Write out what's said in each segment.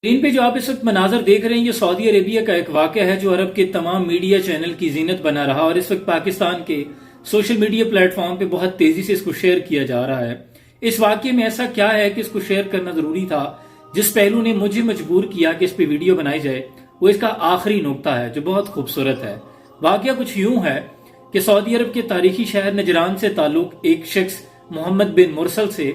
Screen पे जो आप इस वक्त मनाजर देख रहे हैं ये सऊदी अरेबिया का एक वाक़या है जो अरब के तमाम मीडिया चैनल की जीनत बना रहा और इस वक्त पाकिस्तान के सोशल मीडिया प्लेटफॉर्म पे बहुत तेजी से इसको शेयर किया जा रहा है। इस वाक़ये में ऐसा क्या है कि इसको शेयर करना जरूरी था, जिस पहलू ने मुझे मजबूर किया कि इस पे वीडियो बनाई जाए वो इसका आखिरी नुक्ता है जो बहुत खूबसूरत है। वाक़या कुछ यूं है कि सऊदी अरब के तारीखी शहर नजरान से ताल्लुक एक शख्स मोहम्मद बिन मुरसल से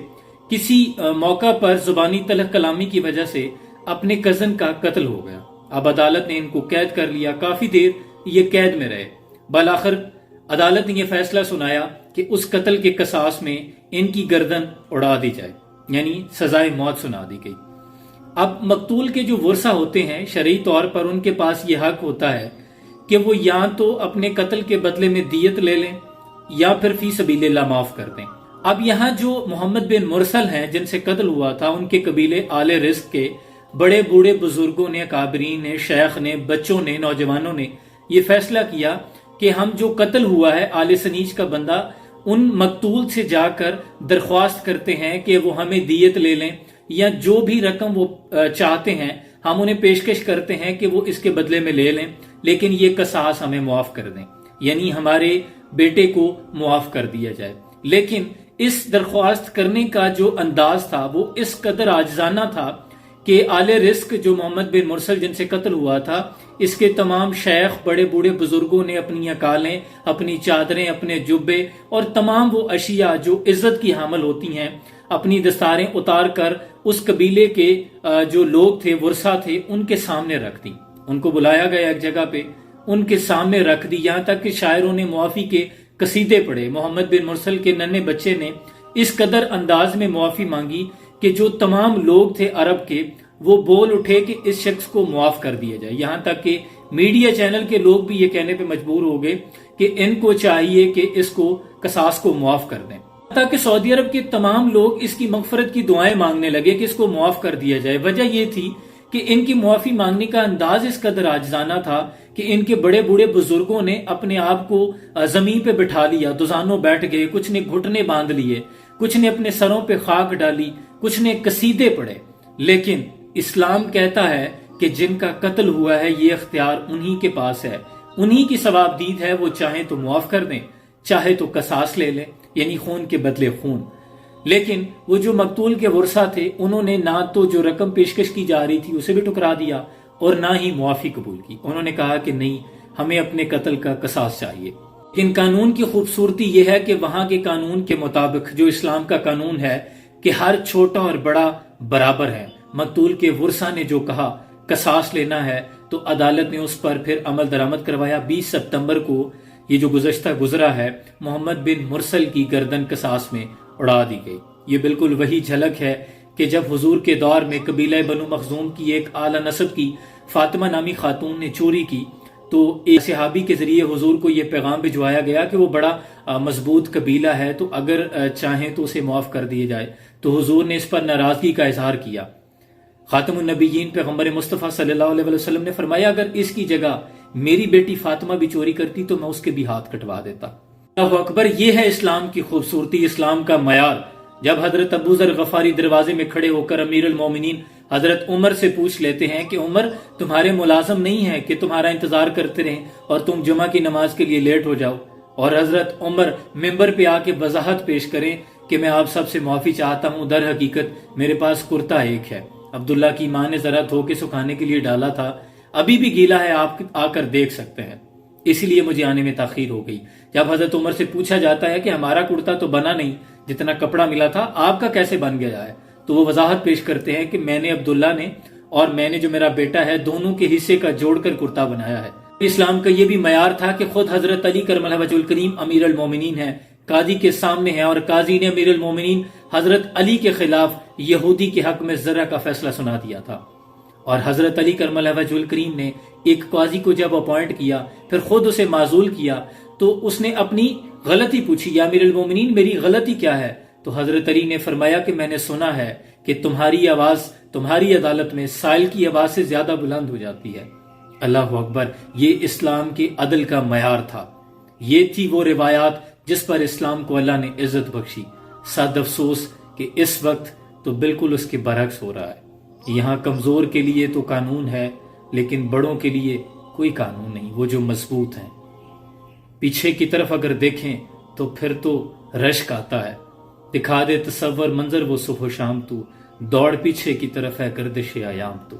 किसी मौका पर जुबानी तलख कलामी की वजह से अपने कजन का कत्ल हो गया। अब अदालत ने इनको कैद कर लिया, काफी देर ये कैद में रहे। बलाखिर अदालत ने यह फैसला सुनाया कि उस कत्ल के कसास में इनकी गर्दन उड़ा दी जाए, यानी सजाए मौत सुना दी गई। अब मकतूल के जो वर्सा होते हैं शरई तौर पर उनके पास ये हक होता है कि वो या तो अपने कत्ल के बदले में दियत ले लें या फिर फी सबीलिल्लाह माफ कर दें। अब यहाँ जो मोहम्मद बिन मुरसल हैं जिनसे कत्ल हुआ था, उनके कबीले आले रिस्क के बड़े बूढ़े बुजुर्गों ने, काबरीन ने, शेख ने, बच्चों ने, नौजवानों ने यह फैसला किया कि हम जो कत्ल हुआ है आले सनीज का बंदा, उन मकतूल से जाकर दरख्वास्त करते हैं कि वो हमें दियत ले लें या जो भी रकम वो चाहते हैं हम उन्हें पेशकश करते हैं कि वो इसके बदले में ले लें, लेकिन ये कसास हमें मुआफ कर दें, यानी हमारे बेटे को मुआफ कर दिया जाए। लेकिन इस दरख्वास्त करने का जो अंदाज था वो इस कदर आजिजाना था कि आले रिस्क जो मोहम्मद बिन मुरसल जिनसे कत्ल हुआ था, इसके तमाम शेख, बड़े बूढ़े बुजुर्गों ने अपनी अकालें, अपनी चादरें, अपने जुब्बे और तमाम वो अशिया जो इज्जत की हामिल होती हैं, अपनी दस्तारें उतार कर उस कबीले के जो लोग थे, वर्सा थे, उनके सामने रख दी। उनको बुलाया गया एक जगह पे, उनके सामने रख दी, यहां तक कि शायरों ने मुआफी के कसीदे पढ़े। मोहम्मद बिन मुरसल के नन्हे बच्चे ने इस कदर अंदाज में मुआफी मांगी कि जो तमाम लोग थे अरब के, वो बोल उठे कि इस शख्स को मुआफ कर दिया जाए। यहां तक कि मीडिया चैनल के लोग भी ये कहने पे मजबूर हो गए कि इनको चाहिए कि इसको कसास को मुआफ कर दें। ताकि सऊदी अरब के तमाम लोग इसकी मगफरत की दुआएं मांगने लगे कि इसको मुआफ कर दिया जाए। वजह यह थी कि इनकी मुआफी मांगने का अंदाज इस कदर आजिजाना था कि इनके बड़े बूढ़े बुजुर्गों ने अपने आप को जमीन पे बिठा लिया, दुजानों बैठ गए, कुछ ने घुटने बांध लिए, कुछ ने अपने सरों पे खाक डाली, कुछ ने कसीदे पढ़े। लेकिन इस्लाम कहता है कि जिनका कत्ल हुआ है ये इख्तियार उन्हीं के पास है, उन्हीं की सवाबदीद है, वो चाहे तो मुआफ कर दें, चाहे तो कसास ले लें, यानी खून के बदले खून। लेकिन वो जो मकतूल के वर्सा थे उन्होंने ना तो जो रकम पेशकश की जा रही थी उसे भी ठुकरा दिया और ना ही मुआफी कबूल की। उन्होंने कहा कि नहीं, हमें अपने कत्ल का कसास चाहिए। लेकिन कानून की खूबसूरती यह है कि वहां के कानून के मुताबिक जो इस्लाम का कानून है कि हर छोटा और बड़ा बराबर है। मकतूल के वर्सा ने जो कहा कसास लेना है तो अदालत ने उस पर फिर अमल दरामद करवाया। 20 सितंबर को ये जो गुज़श्ता गुजरा है, मोहम्मद बिन मुरसल की गर्दन कसास में उड़ा दी गई। ये बिल्कुल वही झलक है कि जब हुजूर के दौर में कबीला बनु मखजूम की एक आला नस्ब की फातिमा नामी खातून ने चोरी की तो एक सहाबी के जरिए हुजूर को यह पैगाम भिजवाया गया कि वो बड़ा मजबूत कबीला है, तो अगर चाहें तो उसे माफ कर दिया जाए। तो हुजूर ने इस पर नाराजगी का इजहार किया। खातमुन नबीयीन पैगंबर मुस्तफ़ा सल्लल्लाहु अलैहि वसल्लम ने फरमाया, अगर इसकी जगह मेरी बेटी फातिमा भी चोरी करती तो मैं उसके भी हाथ कटवा देता। अल्लाहु अकबर, ये है इस्लाम की खूबसूरती, इस्लाम का मयार। जब हजरत अबू जर गफारी दरवाजे में खड़े होकर अमीरुल मोमिनीन हजरत उमर से पूछ लेते हैं कि उमर, तुम्हारे मुलाजम नहीं है कि तुम्हारा इंतजार करते रहें और तुम जुमा की नमाज के लिए लेट हो जाओ, और हजरत उमर मिंबर पे आके वजाहत पेश करें कि मैं आप सबसे माफी चाहता हूं, दर हकीकत मेरे पास कुर्ता एक है, अब्दुल्ला की मां ने जरा धो के सुखाने के लिए डाला था, अभी भी गीला है, आप आकर देख सकते हैं, इसलिए मुझे आने में ताखीर हो गई। जब हजरत उमर से पूछा जाता है कि हमारा कुर्ता तो बना नहीं, जितना कपड़ा मिला था आपका कैसे बन गया है, तो वो वजाहत पेश करते हैं कि मैंने, अब्दुल्ला ने और मैंने जो मेरा बेटा है, दोनों के हिस्से का जोड़कर कुर्ता बनाया है। इस्लाम का ये भी मयार था कि खुद हजरत अली करमल्लाहु वजहुल करीम अमीरुल मोमिनीन है, काजी के सामने है, और काजी ने अमीरुल मोमिनीन हजरत अली के खिलाफ यहूदी के हक में जरा का फैसला सुना दिया था। और हजरत अली करमल्लाहु वजहुल करीम ने एक काजी को जब अपॉइंट किया, फिर खुद उसे माजूल किया, तो उसने अपनी गलती पूछी, या अमीरुल मोमिनीन मेरी गलती क्या है? तो हजरत अली ने फरमाया कि मैंने सुना है कि तुम्हारी आवाज तुम्हारी अदालत में साइल की आवाज से ज्यादा बुलंद हो जाती है। अल्लाह अकबर, ये इस्लाम के अदल का मयार था। ये थी वो रिवायात जिस पर इस्लाम को अल्लाह ने इज्जत बख्शी। सद अफसोस कि इस वक्त तो बिल्कुल उसके बरक्स हो रहा है। یہاں کمزور کے لیے تو قانون ہے، لیکن بڑوں کے لیے کوئی قانون نہیں، وہ جو مضبوط ہیں۔ پیچھے کی طرف اگر دیکھیں تو پھر تو رشک آتا ہے، دکھا دے تصور منظر وہ صبح و شام تو، دوڑ پیچھے کی طرف ہے گردش ایام تو۔